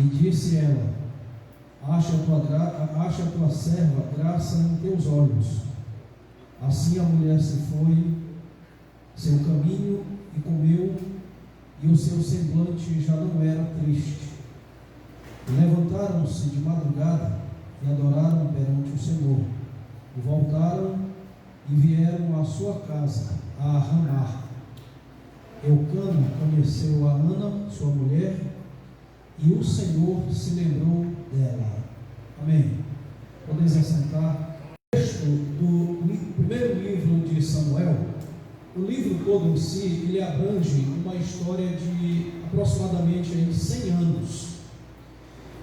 E disse ela: acha a tua serva graça em teus olhos. Assim a mulher se foi seu caminho e comeu, e o seu semblante já não era triste. E levantaram-se de madrugada e adoraram perante o Senhor. E voltaram e vieram à sua casa, a Ramá. Eucana conheceu a Ana, sua mulher, e o Senhor se lembrou dela. Amém. Podemos assentar. O texto do primeiro livro de Samuel, o livro todo em si, ele abrange uma história de aproximadamente 100 anos.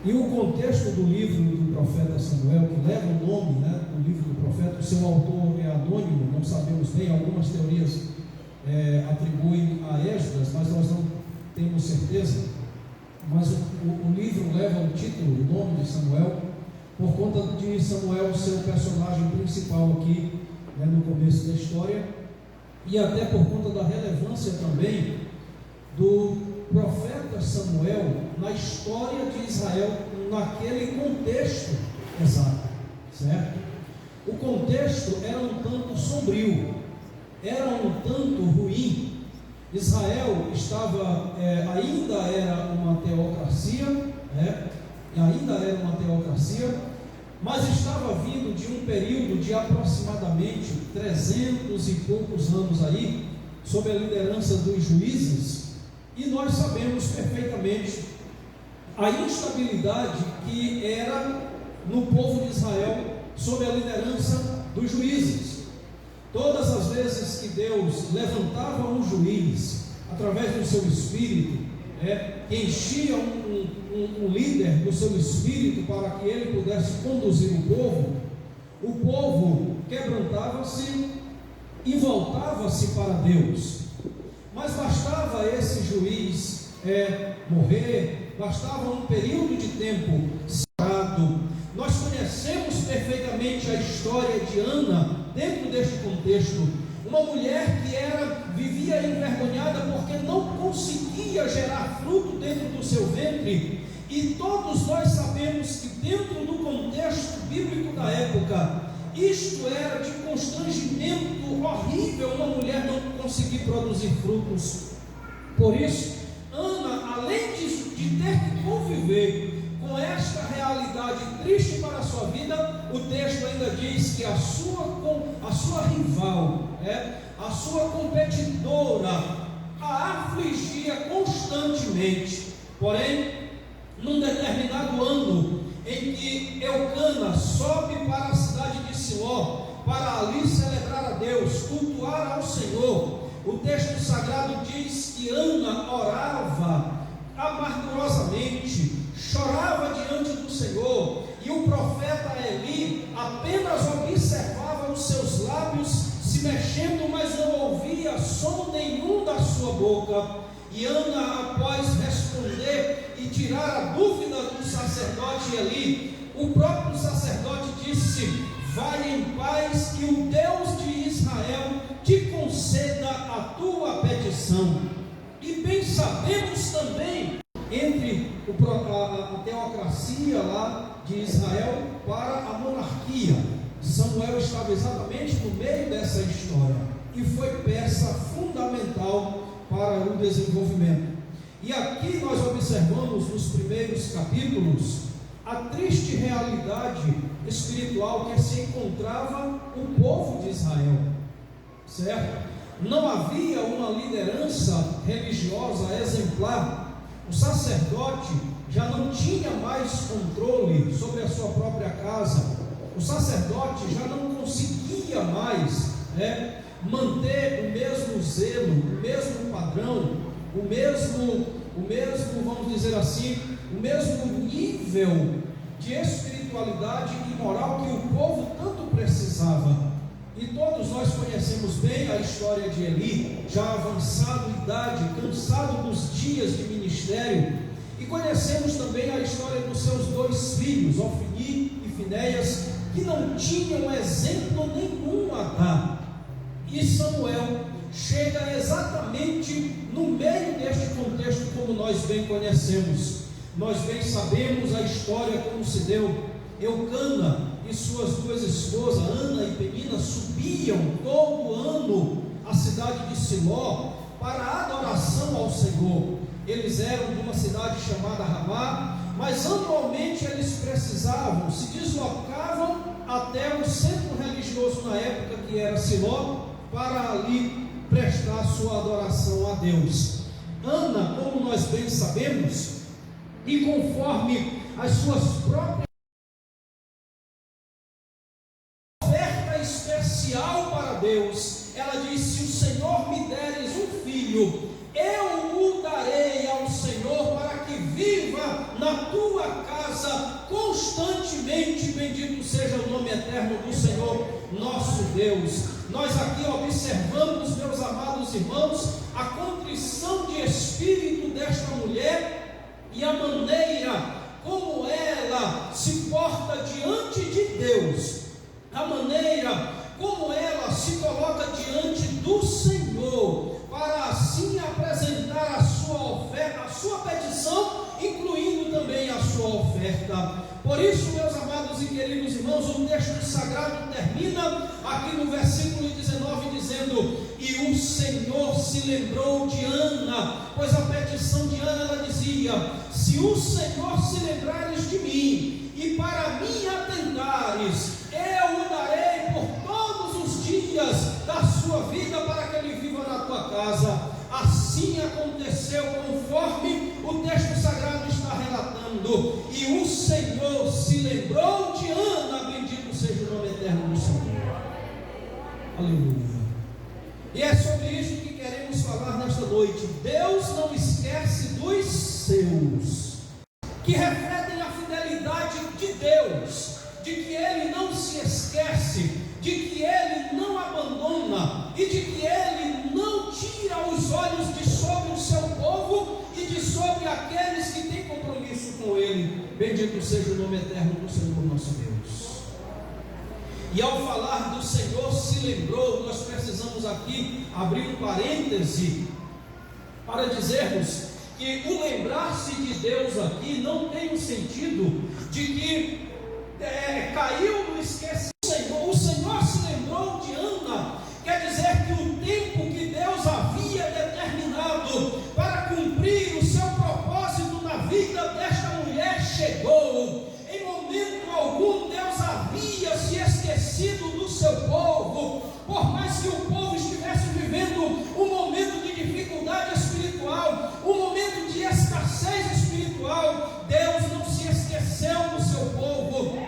E o contexto do livro do profeta Samuel, que leva o nome, do livro do profeta, o seu autor é anônimo, não sabemos bem, algumas teorias atribuem a Esdras, mas nós não temos certeza. Mas o livro leva o título, o nome de Samuel, por conta de Samuel ser o personagem principal aqui, no começo da história, e até por conta da relevância também do profeta Samuel na história de Israel, naquele contexto exato, certo? O contexto era um tanto sombrio, era um tanto ruim. Israel estava, ainda era uma teocracia, mas estava vindo de um período de aproximadamente 300 e poucos anos aí, sob a liderança dos juízes, e nós sabemos perfeitamente a instabilidade que era no povo de Israel sob a liderança dos juízes. Todas as vezes que Deus levantava um juiz através do seu espírito, que enchia um líder do seu espírito para que ele pudesse conduzir o povo quebrantava-se e voltava-se para Deus. Mas bastava esse juiz morrer, bastava um período de tempo cerrado. Nós conhecemos perfeitamente a história de Ana dentro deste contexto. Uma mulher que vivia envergonhada porque não conseguia gerar fruto dentro do seu ventre. E todos nós sabemos que dentro do contexto bíblico da época, isto era de constrangimento horrível, uma mulher não conseguir produzir frutos. Por isso, Ana, além de ter que conviver com esta realidade triste para a sua vida, o texto ainda diz que a sua rival, a sua competidora, a afligia constantemente. Porém, num determinado ano, em que Eucana sobe para a cidade de Siló, para ali celebrar a Deus, cultuar ao Senhor, o texto sagrado diz que Ana orava amargurosamente, chorava diante do Senhor, e o profeta Eli apenas observava os seus lábios se mexendo, mas não ouvia som nenhum da sua boca. E Ana, após responder e tirar a dúvida do sacerdote Eli, o próprio sacerdote disse: vai em paz e o Deus de Israel te conceda a tua petição. E bem sabemos também, entre a teocracia lá de Israel para a monarquia, Samuel estava exatamente no meio dessa história e foi peça fundamental para o desenvolvimento. E aqui nós observamos nos primeiros capítulos a triste realidade espiritual que se encontrava o povo de Israel, certo? Não havia uma liderança religiosa exemplar. O sacerdote já não tinha mais controle sobre a sua própria casa. O sacerdote já não conseguia mais manter o mesmo zelo, o mesmo padrão, o mesmo, vamos dizer assim, o mesmo nível de espiritualidade e moral que o povo tanto precisava. E todos nós conhecemos bem a história de Eli, já avançado em idade, cansado dos dias de ministério, e conhecemos também a história dos seus dois filhos, Ofni e Finéias, que não tinham exemplo nenhum a dar. E Samuel chega exatamente no meio deste contexto, como nós bem conhecemos. nós bem sabemos a história como se deu. Eucana e suas duas esposas, Ana e Penina, subiam todo ano à cidade de Siló para a adoração ao Senhor. Eles eram de uma cidade chamada Ramá, mas anualmente eles precisavam, se deslocavam até o centro religioso na época, que era Siló, para ali prestar sua adoração a Deus. Ana, como nós bem sabemos, e conforme as suas próprias oferta especial para Deus, ela disse: se o Senhor me deres um filho, eu o darei ao Senhor para que viva na tua casa constantemente. Bendito seja o nome eterno do Senhor nosso Deus. Nós aqui observamos, meus amados irmãos, a contrição de espírito desta mulher e a maneira como ela se porta diante de Deus, a maneira como ela se coloca diante do Senhor, para assim apresentar a sua oferta, a sua petição, incluindo também a sua oferta. Por isso, meus amados e queridos irmãos, o texto sagrado termina aqui no versículo 19 dizendo: e o Senhor se lembrou de Ana, pois a petição de Ana, ela dizia: se o Senhor se lembrares de mim e para mim atentares, eu o darei por todos os dias da sua vida para que ele viva na tua casa. Assim aconteceu conforme o texto sagrado está relatando, e o Senhor se lembrou de Ana. Bendito seja o nome eterno do Senhor. Aleluia. E é sobre isso que queremos falar nesta noite. Deus não esquece dos seus, que refletem a fidelidade de Deus, de que Ele não se esquece, de que Ele não abandona e de que Ele não tira os olhos de sobre o seu povo e de sobre aqueles que têm compromisso com Ele. Bendito seja o nome eterno do Senhor nosso Deus. E ao falar do Senhor se lembrou, nós precisamos aqui abrir um parêntese para dizermos que o lembrar-se de Deus aqui não tem o sentido de que caiu no esquecimento. O Senhor se lembrou de Ana, quer dizer que o tempo que Deus havia determinado para cumprir o seu propósito na vida desta mulher chegou. Em momento algum Deus havia se esquecido do seu povo, por mais que o povo estivesse vivendo um momento de dificuldade espiritual, um momento de escassez espiritual, Deus não se esqueceu do seu povo.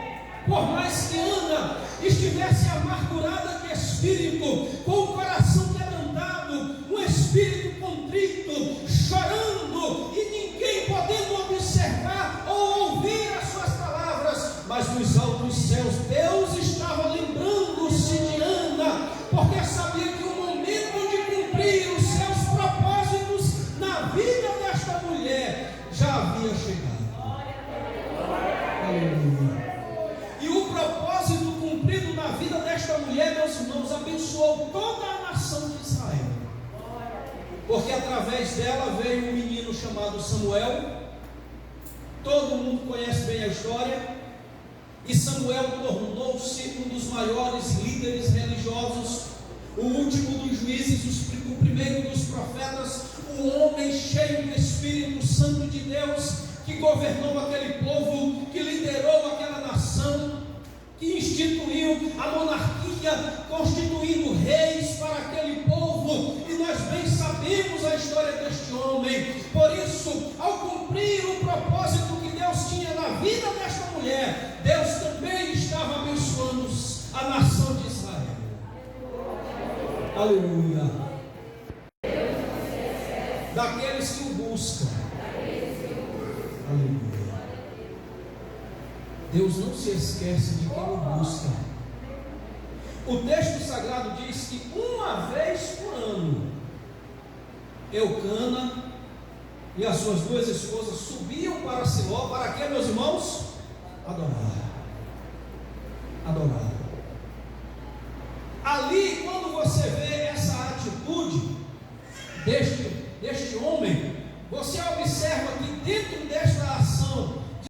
Por mais que Ana estivesse amargurada de espírito, com o coração quebrantado, um espírito contrito, chorando, e ninguém podendo observar ou ouvir as suas palavras, mas nos altos céus Deus estava lembrando-se de Ana, porque sabia que o momento de cumprir os seus propósitos na vida desta mulher já havia chegado. Aleluia. E o propósito cumprido na vida desta mulher, meus irmãos, abençoou toda a nação de Israel, porque através dela veio um menino chamado Samuel. Todo mundo conhece bem a história. E Samuel tornou-se um dos maiores líderes religiosos, o último dos juízes, o primeiro dos profetas, o homem cheio do Espírito Santo de Deus, que governou aquele povo, que liderou aquela nação, que instituiu a monarquia, constituindo reis para aquele povo. E nós bem sabemos a história deste homem. Por isso, ao cumprir o propósito que Deus tinha na vida desta mulher, Deus também estava abençoando a nação de Israel. Aleluia. Daqueles que o buscam. Aleluia. Deus não se esquece de quem o busca. O texto sagrado diz que uma vez por ano, Eucana e as suas duas esposas subiam para Siló. Para quê, meus irmãos? Adorar. Adorar. Ali, quando você vê essa atitude deste